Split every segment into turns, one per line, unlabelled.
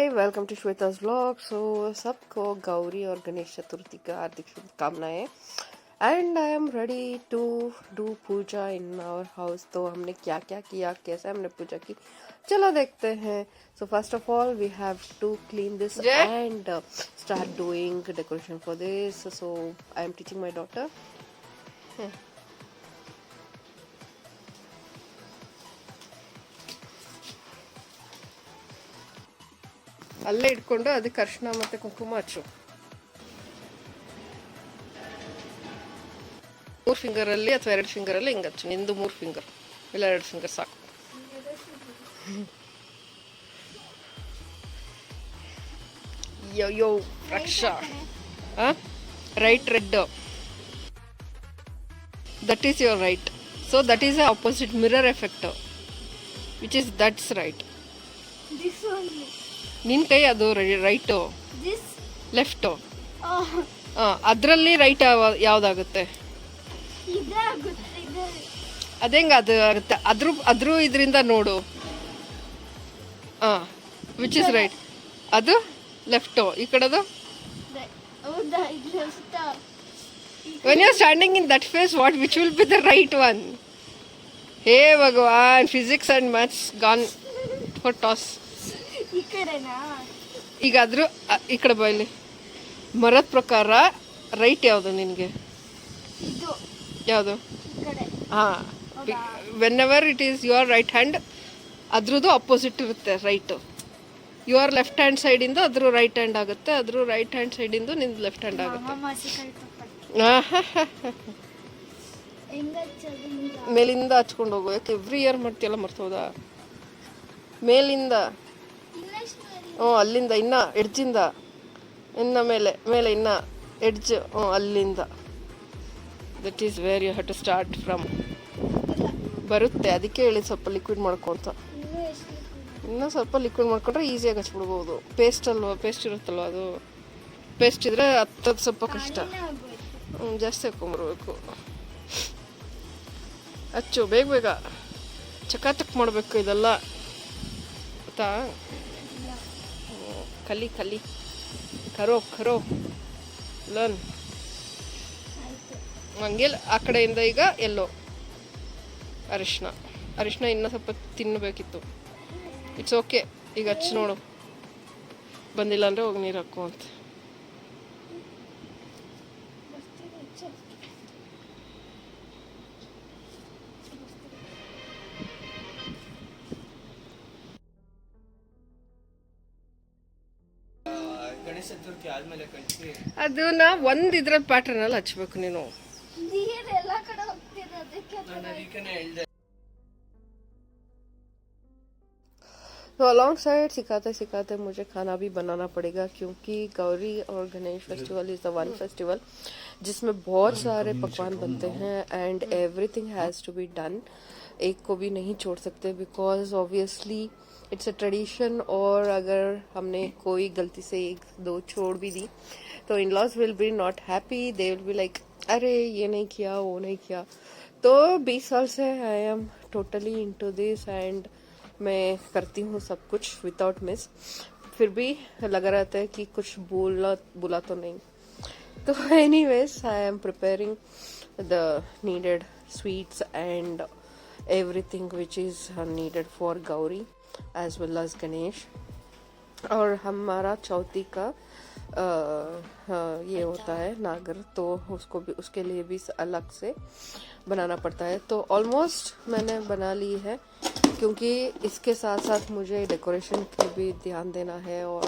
Hi welcome to Shweta's vlog. सबको गौरी और गणेश चतुर्थी का हार्दिक शुभकामनाएं। And I am ready to do puja in our house. तो हमने क्या क्या किया, कैसे हमने पूजा की, चलो देखते हैं। So first of all we have to clean this and start doing decoration for this. So I am teaching my daughter. ಅಲ್ಲೇ ಇಟ್ಕೊಂಡು ಅದಕ್ಕೆ ಅರಿಶಿನ ಮತ್ತೆ ಕುಂಕುಮ ಹಚ್ಚು. 3 ಫಿಂಗರಲ್ಲಿ ಅಥವಾ 2 ಫಿಂಗರಲ್ಲಿ ಹಿಂಗೆ ಹಚ್ಚು. ನಿಂದು 3 ಫಿಂಗರ್ ಇಲ್ಲ 2 ಫಿಂಗರ್ ಸಾಕು. Yo Raksha right red, that is your right. So that is a opposite mirror effect which is that's right. ನಿನ್ನ ಕೈ ಅದು ರೈಟು, ಲೆಫ್ಟು. ಅದರಲ್ಲಿ ರೈಟ್ ಯಾವ್ದಾಗುತ್ತೆ? ಅದೇಂಗ ಅದು ಆಗುತ್ತೆ? ಅದ್ರ ಇದರಿಂದ ನೋಡು. Which is right? ಅದು ಲೆಫ್ಟು. ಈ ಕಡೆದು when you are standing in that face, which will be the right one? Hey Bhagwan, physics and maths gone for toss. ಈಗ ಆದ್ರೂ ಈ ಕಡೆ ಬೈಲಿ. ಮರದ ಪ್ರಕಾರ ರೈಟ್ ಯಾವುದು ನಿನಗೆ? ಯಾವುದು? When ever it is your right hand, ಅದ್ರದ್ದು ಅಪೋಸಿಟ್ ಇರುತ್ತೆ ರೈಟು. ಯುವರ್ ಲೆಫ್ಟ್ ಹ್ಯಾಂಡ್ ಸೈಡಿಂದ ಅದ್ರ ರೈಟ್ ಹ್ಯಾಂಡ್ ಆಗುತ್ತೆ, ಅದ್ರ ರೈಟ್ ಹ್ಯಾಂಡ್ ಸೈಡಿಂದ ನಿಂದು ಲೆಫ್ಟ್ ಹ್ಯಾಂಡ್ ಆಗುತ್ತೆ. ಮೇಲಿಂದ ಹಚ್ಕೊಂಡು ಹೋಗು. ಯಾಕೆ ಎವ್ರಿ ಇಯರ್ ಮಾಡ್ತೀಯಲ್ಲ, ಮರ್ತೋದಾ? ಮೇಲಿಂದ, ಅಲ್ಲಿಂದ ಇನ್ನ ಎಡ್ಜಿಂದ, ಇನ್ನ ಮೇಲೆ ಇನ್ನ ಎಡ್ಜ್, ಅಲ್ಲಿಂದ. That is where you have to start from. ಬರುತ್ತೆ, ಅದಕ್ಕೆ ಹೇಳಿ ಸ್ವಲ್ಪ ಲಿಕ್ವಿಡ್ ಮಾಡ್ಕೊಂತ. ಇನ್ನೂ ಸ್ವಲ್ಪ ಲಿಕ್ವಿಡ್ ಮಾಡ್ಕೊಂಡ್ರೆ ಈಸಿಯಾಗಿ ಹಚ್ಬಿಡ್ಬೋದು. ಪೇಸ್ಟ್ ಇರುತ್ತಲ್ವ, ಅದು ಪೇಸ್ಟ್ ಇದ್ರೆ ಹತ್ತದು ಸ್ವಲ್ಪ ಕಷ್ಟ. ಜಾಸ್ತಿ ಹಾಕೊಂಬರ್ಬೇಕು. ಹಚ್ಚು ಬೇಗ ಚಕಾಚಕ್ ಮಾಡಬೇಕು ಇದೆಲ್ಲ, ಗೊತ್ತಾ? ಕಲಿ ಕರೋ ಲರ್ನ್. ಹಂಗೆ ಆ ಕಡೆಯಿಂದ ಈಗ ಎಲ್ಲೋ ಅರಿಶಿನ ಇನ್ನೂ ಸ್ವಲ್ಪ ತಿನ್ನಬೇಕಿತ್ತು. It's okay. ಈಗ ಹಚ್ಚಿ ನೋಡು, ಬಂದಿಲ್ಲ ಅಂದರೆ ಹೋಗಿ ನೀರು ಹಾಕು ಅಂತ. ಅದನ್ನ ಒಂದು ಇದ್ರ ಪ್ಯಾಟರ್ನ್ ಅಲ್ಲಿ ಹಚ್ಬೇಕು ನೀನು. तो अलॉन्ग साइड सिखाते मुझे खाना भी बनाना पड़ेगा, क्योंकि गौरी और Ganesh festival is the one festival जिसमें बहुत सारे पकवान बनते हैं and everything has to be done. एक को भी नहीं छोड़ सकते, because obviously it's a tradition. और अगर हमने कोई गलती से 1-2 छोड़ भी दी तो in laws will be not happy. They will be like अरे ये नहीं किया, वो नहीं किया. तो 20 साल से I am totally into this and मैं करती हूँ सब कुछ विदाउट मिस. फिर भी लगा रहता है कि कुछ बोला तो नहीं. तो anyways I am preparing the needed sweets and everything which is needed for Gauri as well as Ganesh. और हमारा चौथी का ये होता है नागर, तो उसके लिए भी अलग से बनाना पड़ता है. तो ऑलमोस्ट मैंने बना ली है, क्योंकि इसके साथ साथ मुझे डेकोरेशन पे भी ध्यान देना है और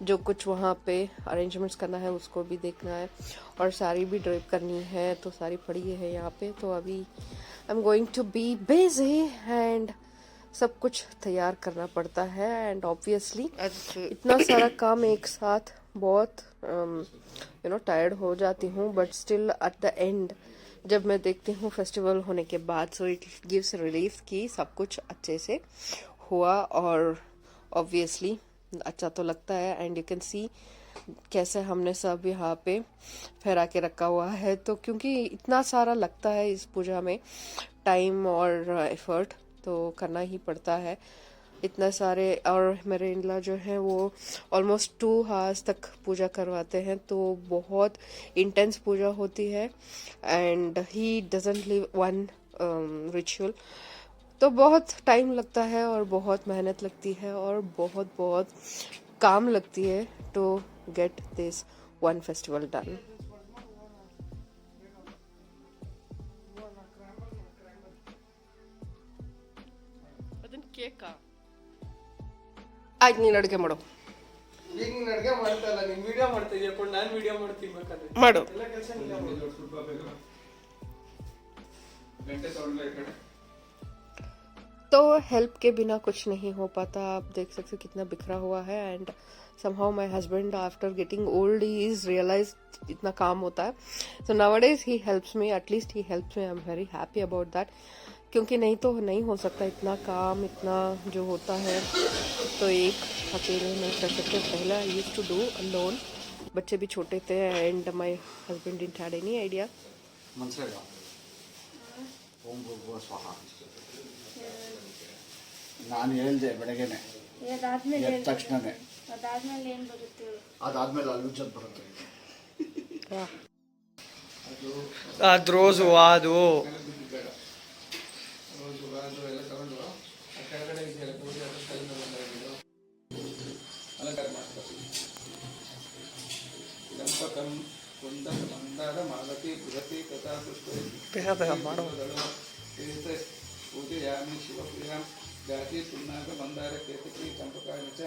जो कुछ वहाँ पे अरेंजमेंट्स करना है उसको भी देखना है, और साड़ी भी ड्रेप करनी है. तो साड़ी पड़ी है यहाँ पे, तो अभी I am going to be busy and सब कुछ तैयार करना पड़ता है. एंड ऑब्वियसली इतना सारा काम एक साथ बहुत टायर्ड हो जाती हूँ, but still at the end जब मैं देखती हूँ फेस्टिवल होने के बाद, सो इट गिव्स रिलीफ कि सब कुछ अच्छे से हुआ. और ऑब्वियसली अच्छा तो लगता है. एंड यू कैन सी कैसे हमने सब यहाँ पे फहरा के रखा हुआ है. तो क्योंकि इतना सारा लगता है इस पूजा में, टाइम और एफर्ट तो करना ही पड़ता है. इतना सारे, और मेरे इनला जो है वो ऑलमोस्ट 2 hours तक पूजा करवाते हैं, तो बहुत इंटेंस पूजा होती है and he doesn't live one ritual. तो बहुत टाइम लगता है और बहुत मेहनत लगती है और बहुत बहुत काम लगती है to get this one festival done. ಅದನ್ನ ಕೇಕಾ ಆಯ್ತು, ನೀನು ಅಡುಗೆ ಮಾಡು.
ಈಗ ನೀನು ಅಡುಗೆ ಮಾಡ್ತಾ ಇಲ್ಲ, ನೀನು ವಿಡಿಯೋ ಮಾಡ್ತಾ ಇದೀಯ, ನಾನು ವಿಡಿಯೋ ಮಾಡ್ತೀನಿ ಬೇಕಾದ್ರೆ.
ಮಾಡು.
ಎಲ್ಲ ಕೆಲಸ ಗಂಟೆ ತಗೊಂಡ್ಲ ಈ ಕಡೆ.
तो हेल्प के बिना कुछ नहीं हो पाता. आप देख सकते हो कितना बिखरा हुआ है. And somehow my husband after getting old he is realized इतना काम होता है. So nowadays he helps me, at least he helps me. I'm very happy about that, क्योंकि नहीं तो नहीं हो सकता इतना काम, इतना जो होता है तो एक अकेले नहीं कर सकते. पहला I used to do alone, बच्चे भी छोटे थे and my husband didn't had any idea.
ಮನಸ್ಸಾಗ ಓಂ ಭೂರ್ಭುವಃ ಸ್ವಹ ನಾನು ಹೇಳ್ದೆ ಬೆಳಗ್ಗೆನೆ, ಎದ್ದ ತಕ್ಷಣನೇ. ಅದಾದ್ಮೇಲೆ ಅಲ್ಲುಜ್ಜದ್ ಬರುತ್ತೆ.
ಅದು ರೋಸು ಅದು ಎಲ್ಲ ತಗೊಂಡು ಆ ಕೆಳಗಡೆ ಇದೆಯಲ್ಲ ಗೌರಿ ಅದು ಕಲ್ಲಿಂದ ಬಂದಾಗಿದ್ದು ಅಲಂಕಾರ ಮಾಡ್ತಾರೆ. ದಂಪಕಂ ಕುಂದ ಮಂದಾರ ಮಾಲತಿ ಬೃಹತಿ ಕಥಾ ಪುಷ್ಪ ಪೂಜೆಯಾಮಿ ಶಿವಪ್ರಿಯಾಂ ಜಾತಿ ಸುನ್ನಾಗ ಮಂದಾರ ಕೇತಕಿ ಚಂಪಕಾನಿ ಚ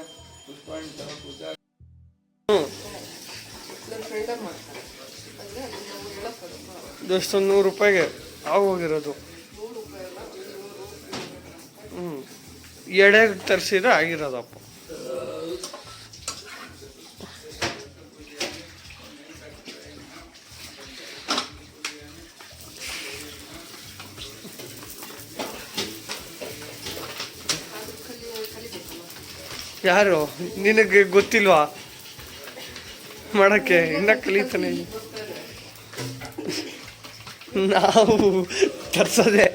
ಪುಷ್ಪಾಣಿ ತವ ಪೂಜಾ. ಎಷ್ಟು ₹100 ಆಗೋಗಿರೋದು. ಎಡೆ ತರಿಸಿದ್ರೆ ಆಗಿರೋದಪ್ಪ. ಯಾರು ನಿನಗೆ ಗೊತ್ತಿಲ್ವಾ ಮಾಡಕ್ಕೆ? ಇನ್ನ ಕಲಿತಾನೆ. ನಾವು ತರ್ಸದೆ.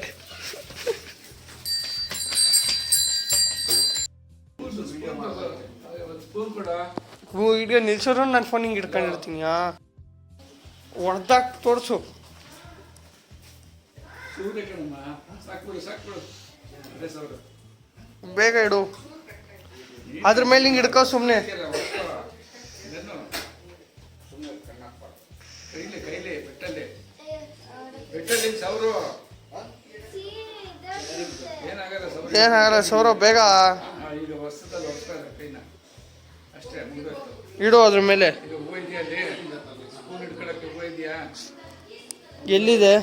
ಈಗ ನಿಲ್ಸೋರು ನನ್ನ ಫೋನ್ ಹಿಂಗೆ ಇಟ್ಕೊಂಡಿರ್ತೀನಿ. ಹೊಡೆದಾಕ್ ತೋರಿಸು. ಬೇಗ ಇಡು. ಅದ್ರ ಮೇಲೆ ಹಿಂಗೆ ಹಿಡ್ಕೋ ಸುಮ್ಮನೆ. ಏನಾಗಲ್ಲ ಸೌರ, ಬೇಗ ಇಡು ಅದ್ರ ಮೇಲೆ. ಎಲ್ಲಿದೆ?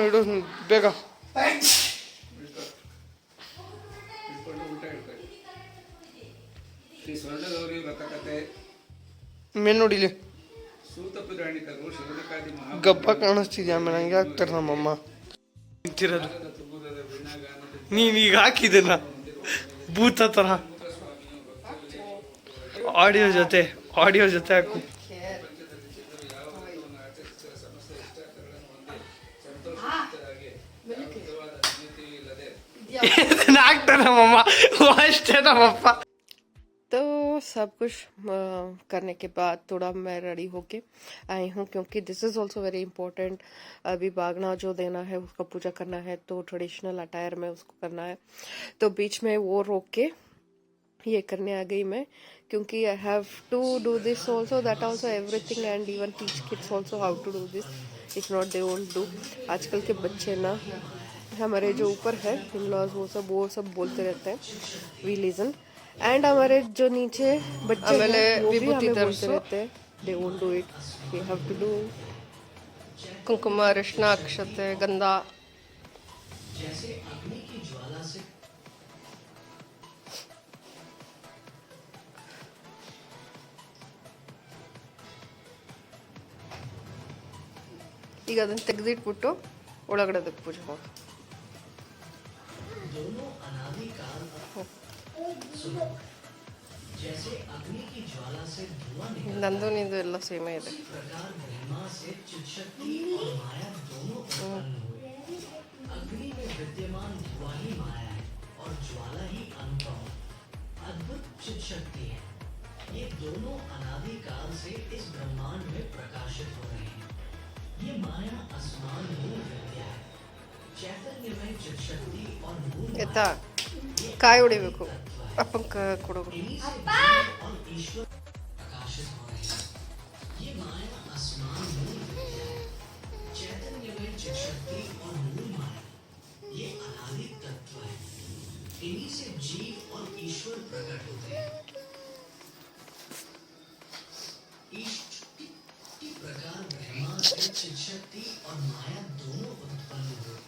ಇಡು ಬೇಗ. ಮೇಲೆ ನೋಡಿಲಿ, ಗಬ್ಬ ಕಾಣಿಸ್ತಿದ್ಯಾ? ಆಮೇಲೆ ಹಂಗೆ ಹಾಕ್ತಾರೆ ನಮ್ಮಮ್ಮ. ನಿಂತಿರೋದು ನೀನೀಗ ಹಾಕಿದೆನ ಭೂತ ಥರ. ಆಡಿಯೋ ಜೊತೆ ಹಾಕು. ಹಾಕ್ತಾರೆ ನಮ್ಮಮ್ಮ ಅಷ್ಟೇ. ನಮ್ಮಪ್ಪ तो सब कुछ करने के बाद थोड़ा मैं रेडी होके आई हूँ, क्योंकि this is also very important. अभी बागना जो देना है उसका पूजा करना है, तो ट्रेडिशनल अटायर में उसको करना है. तो बीच में वो रोक के ये करने आ गई मैं, क्योंकि I have to do this also, that also everything, and even teach kids also how to do this. If not they won't do. आजकल के बच्चे ना, हमारे जो ऊपर है इन लॉज, वो सब बोलते रहते हैं, वी लिसन. एंड हमारे जो नीचे बच्चे हैं वो भी हमें बोलते रहते हैं, they won't do it, we have to do. कुंकुम, अरिशना, अक्षते, गंधा. ಈಗ ಅದನ್ನು ತೆಗೆದಿಟ್ಬಿಟ್ಟು ಒಳಗಡೆ ಅದಕ್ಕೆ ಪೂಜೆ ಮಾಡಿ. ನಂದು ನಿಂದು ಎಲ್ಲ ಸೇಮೇ ಇದೆ.
चित शक्ति है। ये दोनों अनादि काल से इस ब्रह्मांड में प्रकाशित हो रहे हैं। ये माया आसमान मूल विद्या है। चैतन्यमय चित शक्ति और मूल
ಎತ್ತಾ ಕಾಯಿ ಹೊಡಿಬೇಕು ಅಪ್ಪಂಗೆ ಕೊಡೋದು.
इन्हीं से जीव और ईश्वर प्रकाशित हो रहे हैं। ये माया आसमान मूल विद्या है। चैतन्यमय चित शक्ति और मूल माया ये अनादि तत्व है। इन्हीं से जीव और ईश्वर प्रकट होते हैं। इस प्रकार ब्रह्मा से चित शक्ति और माया दोनों उत्पन्न हुए।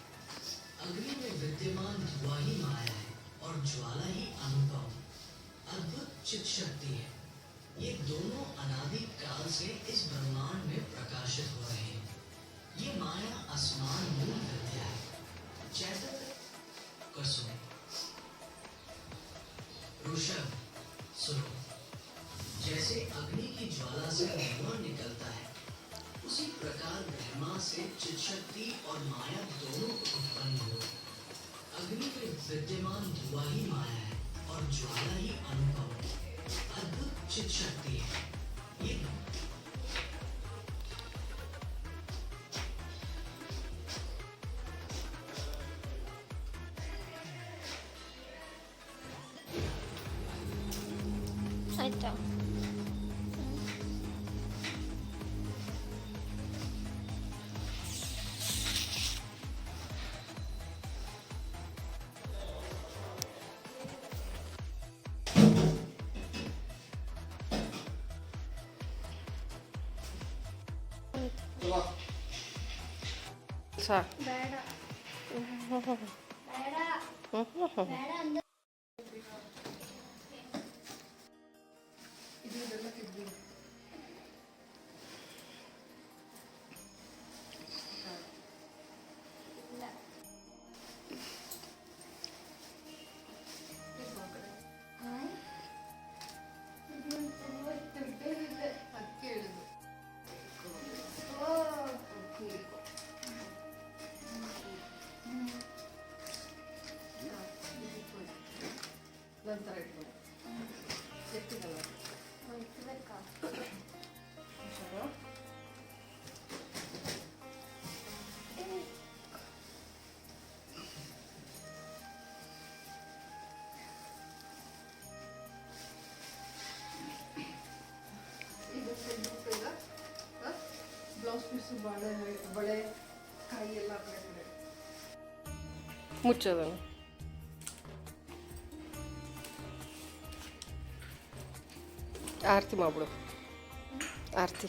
अग्नि में विद्यमान धुआं ही माया है और ज्वाला ही अनुभव अद्भुत चित शक्ति है। ये दोनों अनादि काल से इस ब्रह्मांड में प्रकाशित हो रहे हैं। ये माया आसमान मूल विद्या है। चैतन्य कसो ऋषभ सुनो, जैसे अग्नि की ज्वाला से धुआं निकलता है, उसी प्रकार ब्रह्मा से चित शक्ति और माया दोनों उत्पन्न हुए। अग्नि में विद्यमान धुआं ही माया है और ज्वाला ही अनुभव अद्भुत चित शक्ति है। ये
ಆಯ್ತಾ?
ಸಾಕು.
ಬೇಡ ಬೇಡ ಬೇಡ ಅಂದ
ನಂತರ ಇಟ್ಕೊಳ್ಳಿ. ಎತ್ತಿದಲ್ಲ
ಇಟ್ಬೇಕಾ?
ಹುಷಾರು. ಈಗ ಬ್ಲೌಸ್ ಪೀಸು ಬಳೆ ಕಾಯಿ ಎಲ್ಲ ಹಾಕಿದ್ರೆ ಮುಚ್ಚೋದನ್ನು. ಆರತಿ ಮಾಡ್ಬಿಡು. ಆರತಿ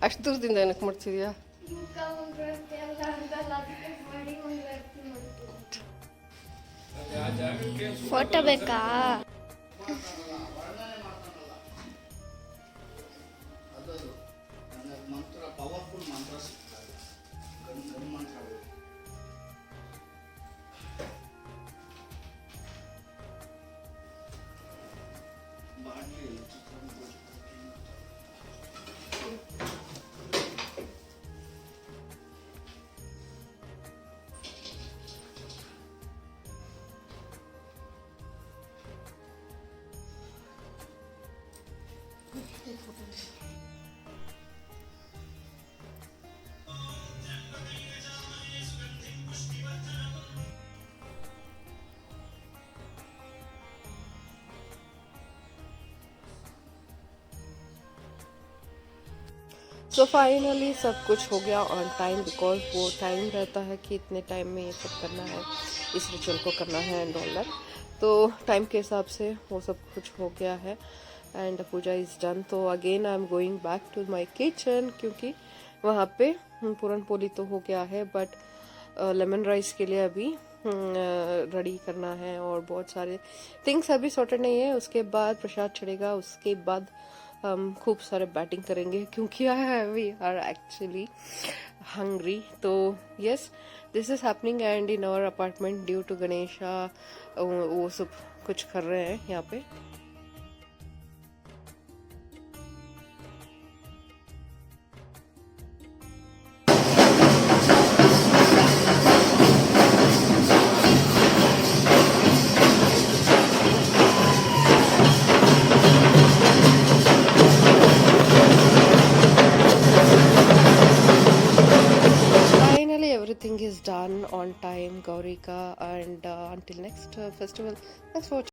ಅಷ್ಟು ದೂರದಿಂದ ಏನಕ್ಕೆ ಮಾಡ್ತಿದ್ಯಾ?
ಫೋಟೋ ಬೇಕಾ?
ಅದದು ನನಗೆ ಮಂತ್ರ ಪವರ್ಫುಲ್ ಮಂತ್ರ ಸಿಗ್ತದೆ. ಗನ್ ಮಂತ್ರ ಬೇಕು. ಬಾಂಡ್ಲಿ ಚಿತ್ರಾನ್ನ
सो फाइनली सब कुछ हो गया ऑन टाइम, बिकॉज वो टाइम रहता है कि इतने टाइम में ये सब करना है, इस रिचुअल को करना है एंड ऑल दैट. तो टाइम के हिसाब से वो सब कुछ हो गया है एंड पूजा इज़ डन. तो again I am going back to my kitchen, क्योंकि वहाँ पे पूरन पोली तो हो गया है, बट लेमन राइस के लिए अभी रेडी करना है और बहुत सारे थिंग्स अभी सॉर्टेड नहीं है. उसके बाद प्रसाद चढ़ेगा, उसके बाद हम खूब सारे बैटिंग करेंगे क्योंकि वी आर एक्चुअली हंग्री. तो yes, this is happening and in our apartment due to Ganesha वो सब कुछ कर रहे हैं यहाँ पे.
everything is done on time, Gauri ka, and until next festival. Thanks for watching.